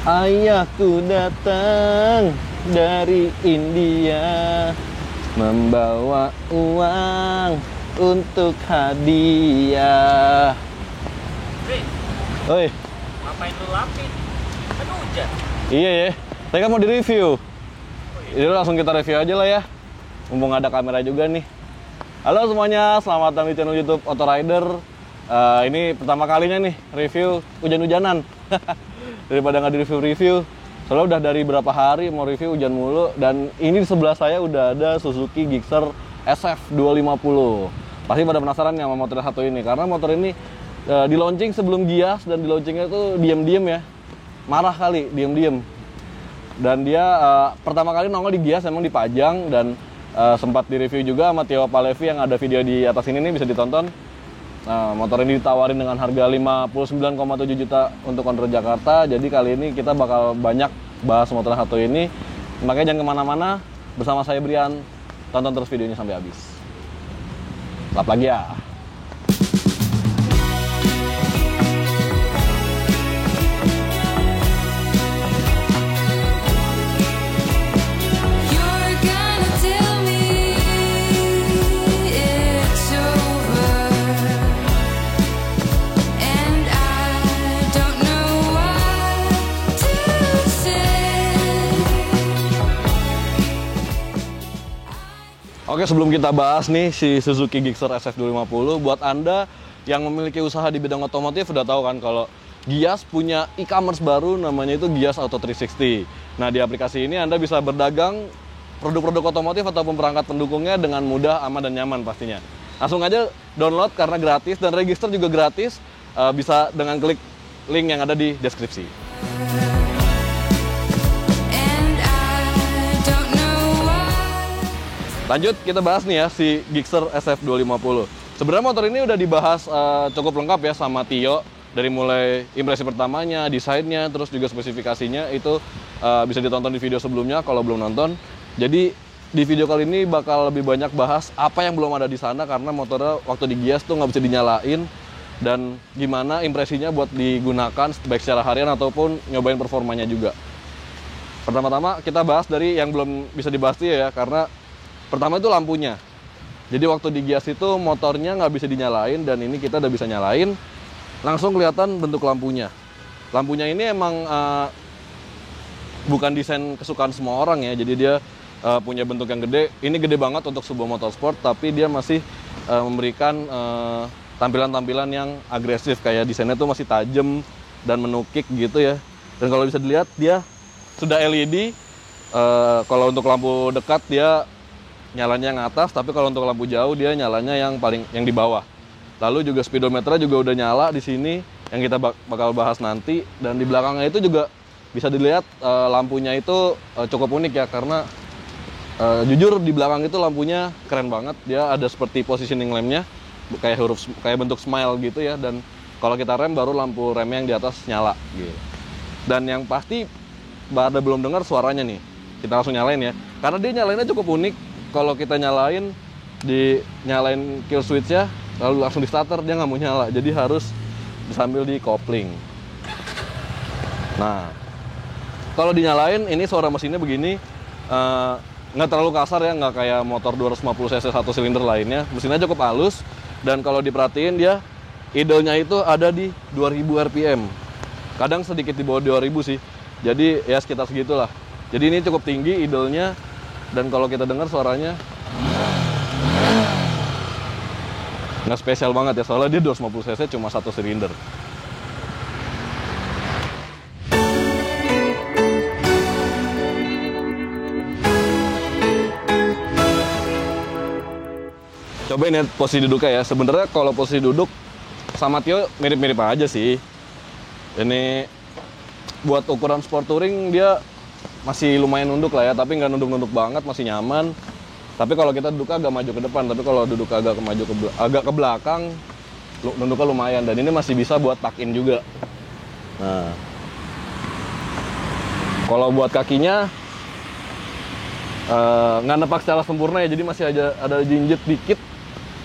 Ayahku datang dari India, membawa uang untuk hadiah. Ri, Oi, ngapain lu lapin? Kan hujan. iya ya. Saya kan mau di-review. Jadi langsung kita review aja lah ya. Mumpung ada kamera juga nih. Halo semuanya, selamat datang di channel YouTube Auto Rider. Ini pertama kalinya nih review hujan-hujanan. Daripada nggak di-review-review. Soalnya udah dari berapa hari mau review hujan mulu. Dan ini di sebelah saya udah ada Suzuki Gixxer SF250. Pasti pada penasaran ya sama motor satu ini. Karena motor ini di launching sebelum Gias, dan di launchingnya tuh diem-diem ya. Marah kali, diem-diem. Dan dia pertama kali nongol di Gias emang dipajang, dan sempat direview juga sama Tio Palevi yang ada video di atas ini nih, bisa ditonton. Nah, motor ini ditawarin dengan harga 59,7 juta untuk on road Jakarta. Jadi kali ini kita bakal banyak bahas motor satu ini. Makanya jangan kemana-mana, bersama saya Brian. Tonton terus videonya sampai habis. Lap lagi ya. Oke, sebelum kita bahas nih si Suzuki Gixxer SF250, buat Anda yang memiliki usaha di bidang otomotif udah tahu kan kalau Gias punya e-commerce baru, namanya itu Gias Auto 360. Nah, di aplikasi ini Anda bisa berdagang produk-produk otomotif ataupun perangkat pendukungnya dengan mudah, aman, dan nyaman pastinya. Langsung aja download karena gratis, dan register juga gratis, bisa dengan klik link yang ada di deskripsi. Lanjut, kita bahas nih ya si Gixxer SF250. Sebenarnya motor ini udah dibahas cukup lengkap ya sama Tio. Dari mulai impresi pertamanya, desainnya, terus juga spesifikasinya itu bisa ditonton di video sebelumnya kalau belum nonton. Jadi di video kali ini bakal lebih banyak bahas apa yang belum ada di sana, karena motornya waktu di Gias tuh nggak bisa dinyalain, dan gimana impresinya buat digunakan baik secara harian ataupun nyobain performanya juga. Pertama-tama kita bahas dari yang belum bisa dibahas ya, karena pertama itu lampunya. Jadi waktu di Gias itu motornya nggak bisa dinyalain, dan ini kita udah bisa nyalain. Langsung kelihatan bentuk lampunya. Lampunya ini emang bukan desain kesukaan semua orang ya. Jadi dia punya bentuk yang gede. Ini gede banget untuk sebuah motorsport, tapi dia masih memberikan tampilan-tampilan yang agresif. Kayak desainnya tuh masih tajam dan menukik gitu ya. Dan kalau bisa dilihat dia sudah LED. Kalau untuk lampu dekat dia nyalanya yang atas, tapi kalau untuk lampu jauh dia nyalanya yang di bawah. Lalu juga speedometernya juga udah nyala di sini, yang kita bakal bahas nanti. Dan di belakangnya itu juga bisa dilihat lampunya itu cukup unik ya, karena jujur di belakang itu lampunya keren banget. Dia ada seperti positioning lampnya, kayak bentuk smile gitu ya. Dan kalau kita rem, baru lampu remnya yang di atas nyala gitu. Dan yang pasti pada belum dengar suaranya nih, kita langsung nyalain ya, karena dia nyalainnya cukup unik. Kalau kita nyalain kill switch ya, lalu langsung di starter, dia nggak mau nyala, jadi harus sambil di kopling. Nah, kalau dinyalain ini suara mesinnya begini, nggak terlalu kasar ya, nggak kayak motor 250 cc satu silinder lainnya. Mesinnya cukup halus, dan kalau diperhatiin dia idle-nya itu ada di 2000 rpm. Kadang sedikit di bawah 2000 sih, jadi ya sekitar segitulah. Jadi ini cukup tinggi idle-nya. Dan kalau kita dengar suaranya nggak spesial banget ya, soalnya dia 250 cc cuma satu silinder. Cobain ya posisi duduknya ya. Sebenarnya kalau posisi duduk sama Tio mirip-mirip aja sih. Ini buat ukuran sport touring dia masih lumayan nunduk lah ya, tapi nggak nunduk-nunduk banget, masih nyaman. Tapi kalau kita duduk agak maju ke depan, tapi kalau duduk agak ke belakang, nunduknya lumayan. Dan ini masih bisa buat tuck in juga. Nah, kalau buat kakinya nggak nepak secara sempurna ya, jadi masih ada jinjit dikit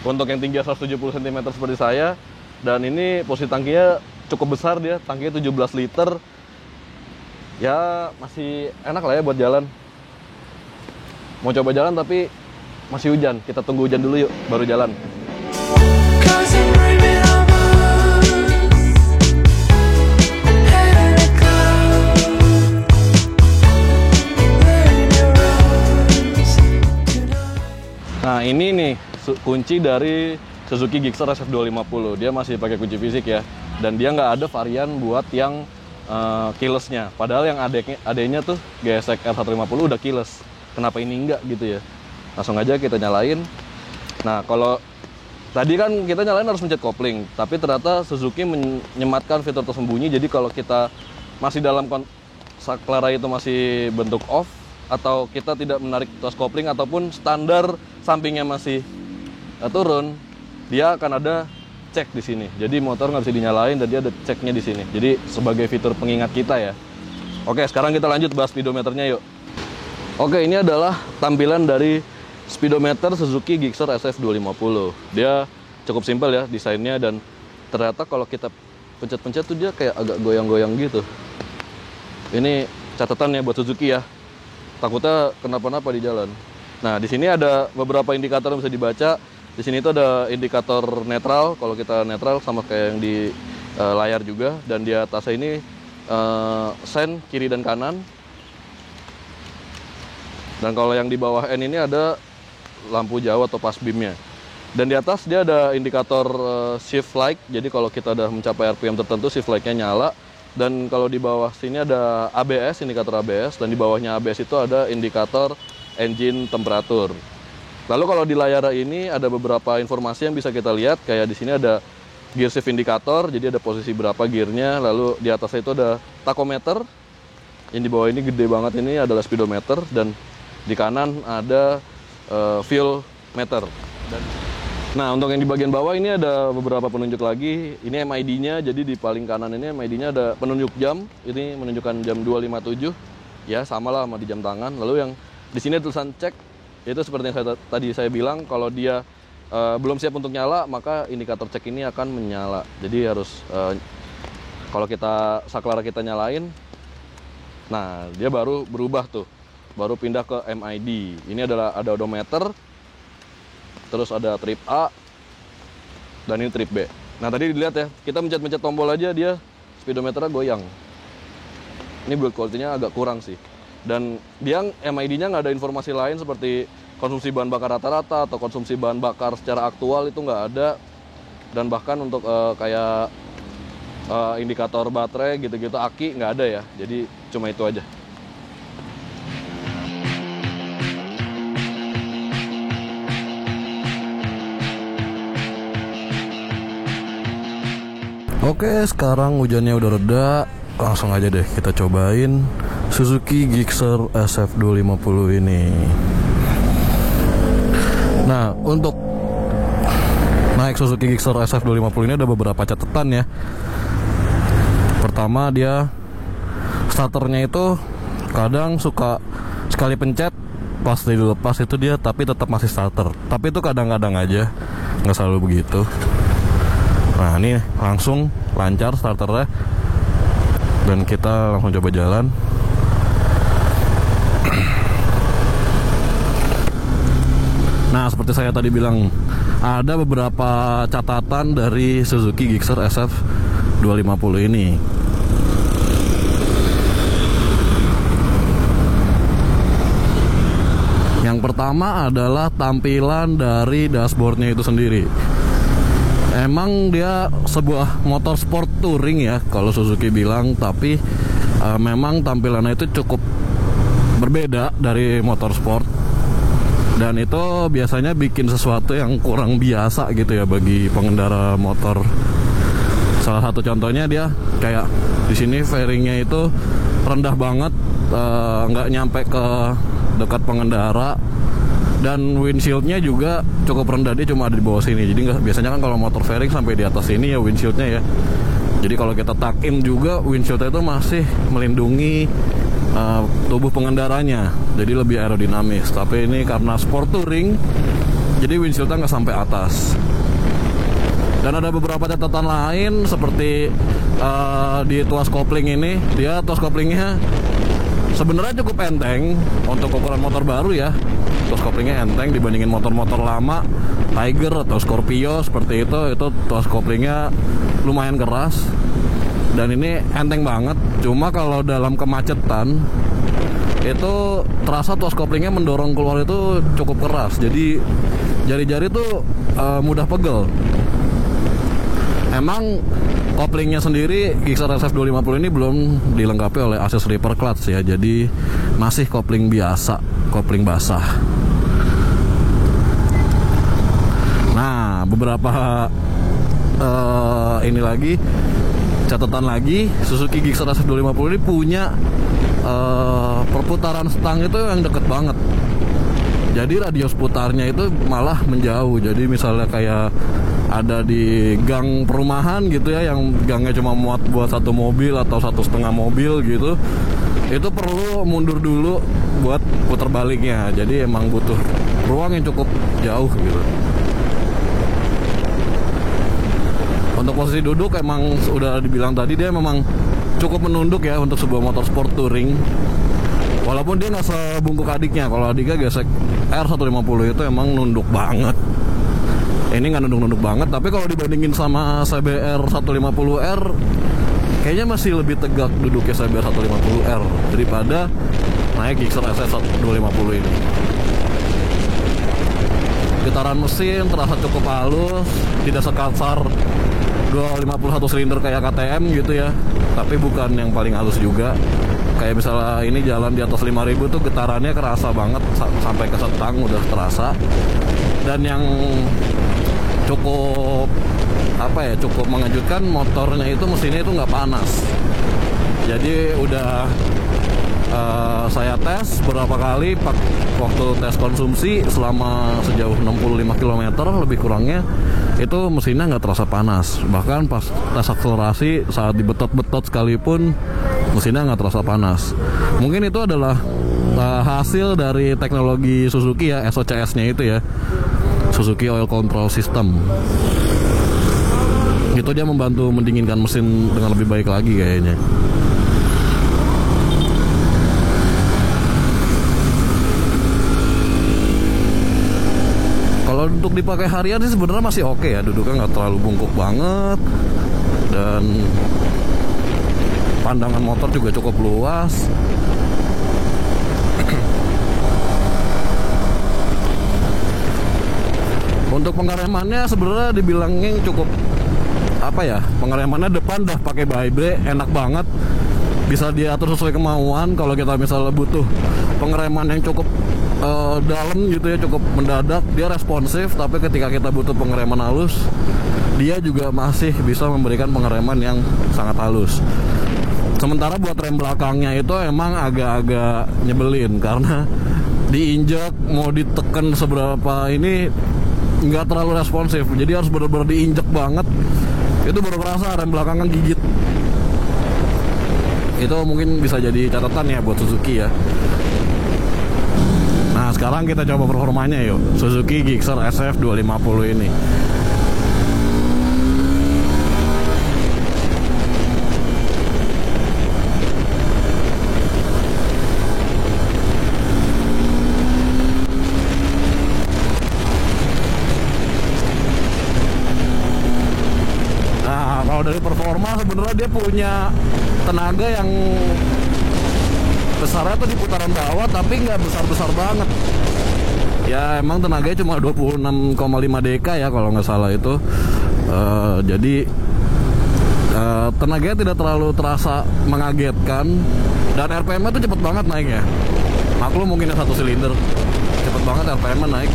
untuk yang tinggi 170 cm seperti saya. Dan ini posisi tangkinya cukup besar, dia tangkinya 17 liter. Ya masih enak lah ya buat jalan. Mau coba jalan tapi masih hujan. Kita tunggu hujan dulu yuk, baru jalan. Nah ini nih kunci dari Suzuki Gixxer SF250. Dia masih pakai kunci fisik ya. Dan dia nggak ada varian buat yang keyless-nya. Padahal yang adanya tuh GSX R150 udah keyless. Kenapa ini enggak gitu ya? Langsung aja kita nyalain. Nah kalau tadi kan kita nyalain harus mencet kopling, tapi ternyata Suzuki menyematkan fitur tersembunyi. Jadi kalau kita masih dalam saklara itu masih bentuk off, atau kita tidak menarik tuas kopling ataupun standar sampingnya masih turun, dia akan ada cek di sini. Jadi motor nggak bisa dinyalain dan dia ada ceknya di sini. Jadi sebagai fitur pengingat kita ya. Oke, sekarang kita lanjut bahas speedometernya yuk. Oke, ini adalah tampilan dari speedometer Suzuki Gixxer SF250. Dia cukup simpel ya desainnya, dan ternyata kalau kita pencet-pencet tuh dia kayak agak goyang-goyang gitu. Ini catatan ya buat Suzuki ya. Takutnya kenapa-napa di jalan. Nah, di sini ada beberapa indikator yang bisa dibaca. Di sini itu ada indikator netral. Kalau kita netral sama kayak yang di layar juga, dan di atasnya ini sen kiri dan kanan. Dan kalau yang di bawah N ini ada lampu jauh atau pass beamnya. Dan di atas dia ada indikator shift light. Jadi kalau kita udah mencapai RPM tertentu, shift lightnya nyala. Dan kalau di bawah sini ada ABS, indikator ABS. Dan di bawahnya ABS itu ada indikator engine temperatur. Lalu kalau di layar ini ada beberapa informasi yang bisa kita lihat. Kayak di sini ada gear shift indicator, jadi ada posisi berapa gearnya. Lalu di atasnya itu ada tachometer. Yang di bawah ini gede banget, ini adalah speedometer. Dan di kanan ada fuel meter. Nah, untuk yang di bagian bawah ini ada beberapa penunjuk lagi. Ini MID-nya, jadi di paling kanan ini MID-nya ada penunjuk jam. Ini menunjukkan jam 2.57. Ya, sama lah sama di jam tangan. Lalu yang di sini tulisan cek, itu seperti yang tadi saya bilang, kalau dia belum siap untuk nyala, maka indikator cek ini akan menyala. Jadi harus kalau kita saklara kita nyalain, nah dia baru berubah tuh. Baru pindah ke MID. Ini adalah ada odometer, terus ada trip A, dan ini trip B. Nah tadi dilihat ya, kita mencet-mencet tombol aja dia speedometernya goyang. Ini build quality-nya agak kurang sih. Dan dia MID-nya nggak ada informasi lain seperti konsumsi bahan bakar rata-rata atau konsumsi bahan bakar secara aktual, itu nggak ada. Dan bahkan untuk kayak indikator baterai gitu-gitu, aki nggak ada ya. Jadi cuma itu aja. Oke, sekarang hujannya udah reda. Langsung aja deh kita cobain Suzuki Gixxer SF250 ini. Nah, untuk naik Suzuki Gixxer SF250 ini ada beberapa catatan ya. Pertama, dia starternya itu kadang suka sekali pencet pas dilepas itu dia tapi tetap masih starter. Tapi itu kadang-kadang aja, nggak selalu begitu. Nah, ini langsung lancar starternya. Dan kita langsung coba jalan. Nah, seperti saya tadi bilang, ada beberapa catatan dari Suzuki Gixxer SF250 ini. Yang pertama adalah tampilan dari dashboardnya itu sendiri. Emang dia sebuah motor sport touring ya kalau Suzuki bilang, tapi memang tampilannya itu cukup berbeda dari motor sport. Dan itu biasanya bikin sesuatu yang kurang biasa gitu ya bagi pengendara motor. Salah satu contohnya dia kayak di sini fairingnya itu rendah banget, nggak nyampe ke dekat pengendara. Dan windshieldnya juga cukup rendah, dia cuma ada di bawah sini. Jadi biasanya kan kalau motor fairing sampai di atas sini ya windshieldnya ya. Jadi kalau kita tuck in juga windshieldnya itu masih melindungi tubuh pengendaranya, jadi lebih aerodinamis. Tapi ini karena sport touring, jadi windshieldnya nggak sampai atas. Dan ada beberapa catatan lain seperti di tuas kopling ini, dia tuas koplingnya sebenarnya cukup enteng untuk ukuran motor baru ya. Tuas koplingnya enteng dibandingin motor-motor lama, Tiger atau Scorpio seperti itu tuas koplingnya lumayan keras. Dan ini enteng banget. Cuma kalau dalam kemacetan itu terasa tuas koplingnya mendorong keluar itu cukup keras. Jadi jari-jari tuh mudah pegel. Emang koplingnya sendiri Gixxer SF250 ini belum dilengkapi oleh assist reaper clutch ya. Jadi masih kopling biasa, kopling basah. Nah, beberapa ini lagi catatan lagi, Suzuki Gixxer SF250 ini punya perputaran stang itu yang deket banget. Jadi radius putarnya itu malah menjauh. Jadi misalnya kayak ada di gang perumahan gitu ya, yang gangnya cuma muat buat satu mobil atau 1,5 mobil gitu, itu perlu mundur dulu buat putar baliknya. Jadi emang butuh ruang yang cukup jauh gitu. Untuk posisi duduk emang udah dibilang tadi, dia memang cukup menunduk ya untuk sebuah motor sport touring. Walaupun dia nggak sebungkuk adiknya. Kalau adiknya gesek R150 itu emang nunduk banget. Ini nggak nunduk-nunduk banget, tapi kalau dibandingin sama CBR 150R, kayaknya masih lebih tegak duduknya CBR 150R daripada naik Gixxer SF250 ini. Getaran mesin terasa cukup halus, tidak sekasar 251 silinder kayak KTM gitu ya, tapi bukan yang paling halus juga. Kayak misalnya ini jalan di atas 5.000 tuh getarannya kerasa banget sampai ke setang udah terasa. Dan yang cukup cukup mengejutkan, motornya itu mesinnya itu nggak panas. Jadi udah saya tes beberapa kali waktu tes konsumsi selama sejauh 65 km lebih kurangnya, itu mesinnya nggak terasa panas. Bahkan pas tes akselerasi saat dibetot-betot sekalipun mesinnya nggak terasa panas. Mungkin itu adalah hasil dari teknologi Suzuki ya, SOCS-nya itu ya, Suzuki Oil Control System. Itu dia membantu mendinginkan mesin dengan lebih baik lagi kayaknya. Kalau untuk dipakai harian sih sebenarnya masih oke ya, duduknya nggak terlalu bungkuk banget dan pandangan motor juga cukup luas. Untuk pengeremannya sebenarnya dibilangnya cukup pengeremannya depan dah pakai Vibra, enak banget, bisa diatur sesuai kemauan. Kalau kita misalnya butuh pengereman yang cukup dalam gitu ya, cukup mendadak, dia responsif. Tapi ketika kita butuh pengereman halus, dia juga masih bisa memberikan pengereman yang sangat halus. Sementara buat rem belakangnya itu emang agak-agak nyebelin, karena diinjak mau ditekan seberapa ini nggak terlalu responsif. Jadi harus benar-benar diinjak banget, itu baru kerasa rem belakang kan gigit. Itu mungkin bisa jadi catatan ya buat Suzuki ya. Nah sekarang kita coba performanya yuk, Suzuki Gixxer SF250 ini. Kalau dari performa sebenarnya dia punya tenaga yang besarnya tuh di putaran bawah, tapi nggak besar-besar banget. Ya emang tenaganya cuma 26,5 dk ya kalau nggak salah itu. Jadi tenaganya tidak terlalu terasa mengagetkan, dan RPM-nya tuh cepet banget naiknya. Maklum mungkin satu silinder, cepet banget RPM-nya naik.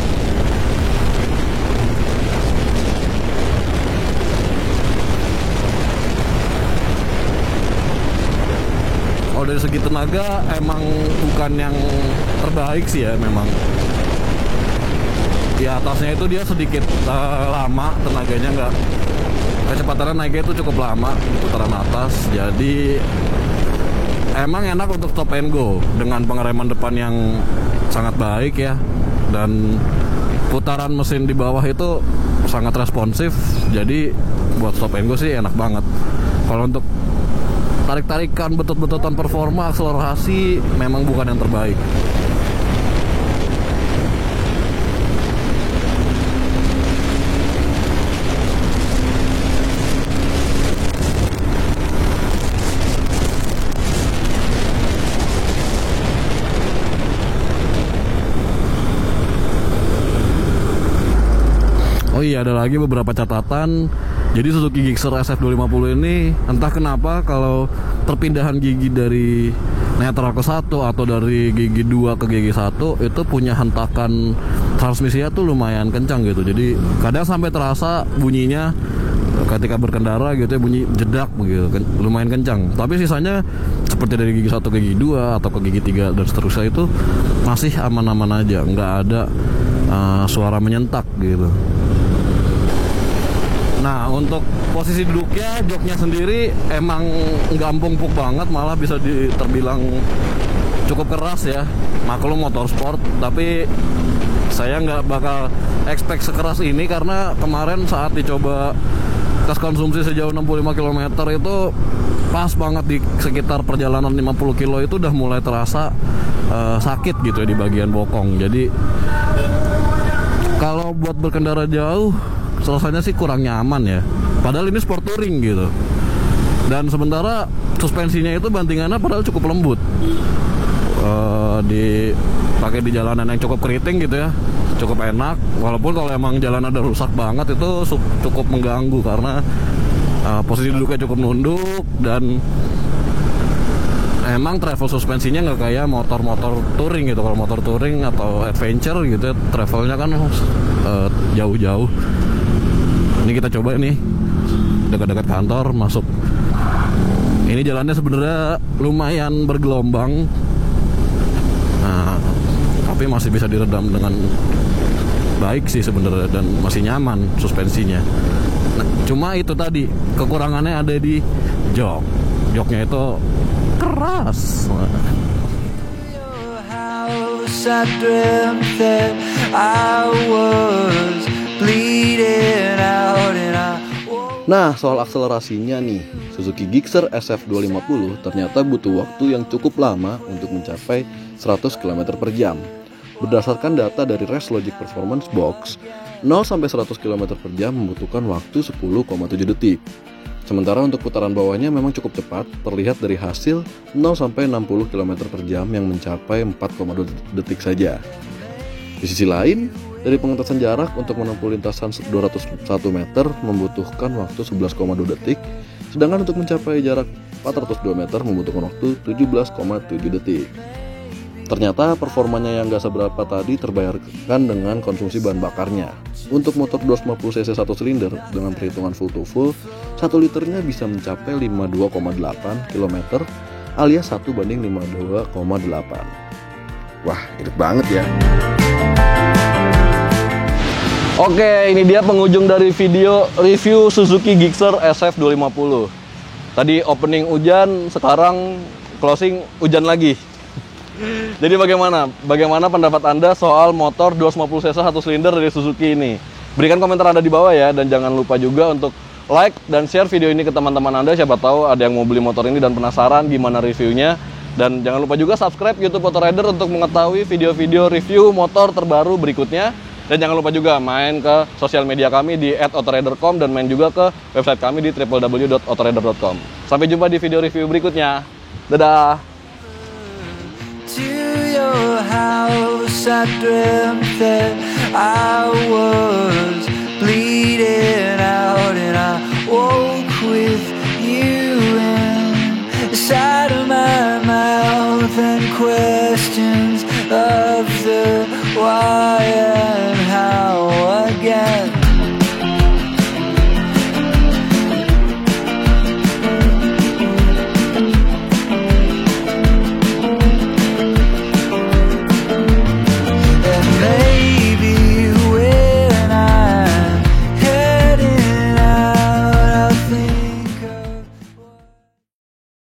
Kalau dari segi tenaga emang bukan yang terbaik sih ya, memang di atasnya itu dia sedikit lama tenaganya, nggak, kecepatannya naiknya itu cukup lama di putaran atas. Jadi emang enak untuk stop and go dengan pengereman depan yang sangat baik ya, dan putaran mesin di bawah itu sangat responsif, jadi buat stop and go sih enak banget. Kalau untuk tarik-tarikan, betot-betotan performa, akselerasi memang bukan yang terbaik. Oh iya, ada lagi beberapa catatan. Jadi Suzuki Gixxer SF250 ini entah kenapa kalau perpindahan gigi dari netral ke 1 atau dari gigi 2 ke gigi 1 itu punya hentakan transmisinya tuh lumayan kencang gitu. Jadi kadang sampai terasa bunyinya ketika berkendara gitu ya, bunyi jedak begitu, lumayan kencang. Tapi sisanya seperti dari gigi 1 ke gigi 2 atau ke gigi 3 dan seterusnya itu masih aman-aman aja, nggak ada suara menyentak gitu. Nah, untuk posisi duduknya, joknya sendiri emang nggak empuk banget, malah bisa terbilang cukup keras ya. Maklum motor sport, tapi saya nggak bakal expect sekeras ini karena kemarin saat dicoba tes konsumsi sejauh 65 km itu pas banget di sekitar perjalanan 50 km itu udah mulai terasa sakit gitu ya di bagian bokong. Jadi kalau buat berkendara jauh rasanya sih kurang nyaman ya. Padahal ini sport touring gitu. Dan sementara suspensinya itu bantingannya padahal cukup lembut. Dipakai di jalanan yang cukup keriting gitu ya, cukup enak. Walaupun kalau emang jalan ada rusak banget itu cukup mengganggu karena posisi duduknya cukup nunduk dan emang travel suspensinya nggak kayak motor-motor touring gitu. Kalau motor touring atau adventure gitu ya, travelnya kan jauh-jauh. Ini kita coba nih dekat-dekat kantor masuk. Ini jalannya sebenarnya lumayan bergelombang, nah, tapi masih bisa diredam dengan baik sih sebenarnya dan masih nyaman suspensinya. Nah, cuma itu tadi kekurangannya ada di joknya itu keras. I dreamt that I was bleeding out and I... Nah, soal akselerasinya nih, Suzuki Gixxer SF250 ternyata butuh waktu yang cukup lama untuk mencapai 100 km per jam. Berdasarkan data dari Race Logic Performance Box, 0-100 km per jam membutuhkan waktu 10,7 detik. Sementara untuk putaran bawahnya memang cukup cepat, terlihat dari hasil 0-60 km per jam yang mencapai 4,2 detik saja. Di sisi lain, dari pengentasan jarak untuk menempuh lintasan 201 meter membutuhkan waktu 11,2 detik, sedangkan untuk mencapai jarak 402 meter membutuhkan waktu 17,7 detik. Ternyata performanya yang gak seberapa tadi terbayarkan dengan konsumsi bahan bakarnya. Untuk motor 250cc 1 silinder dengan perhitungan full to full, 1 liternya bisa mencapai 52,8 km alias 1:52,8. Wah, irit banget ya. Oke, ini dia penghujung dari video review Suzuki Gixxer SF250. Tadi opening hujan, sekarang closing hujan lagi. Jadi bagaimana pendapat Anda soal motor 250cc 1 silinder dari Suzuki ini? Berikan komentar Anda di bawah ya, dan jangan lupa juga untuk like dan share video ini ke teman-teman Anda. Siapa tahu ada yang mau beli motor ini dan penasaran gimana reviewnya. Dan jangan lupa juga subscribe YouTube Autorider untuk mengetahui video-video review motor terbaru berikutnya. Dan jangan lupa juga main ke sosial media kami di @autorider.com dan main juga ke website kami di www.autorider.com. Sampai jumpa di video review berikutnya. Dadah! To your house, I dreamt that I was bleeding out and I woke with you inside of my mouth and questions of the why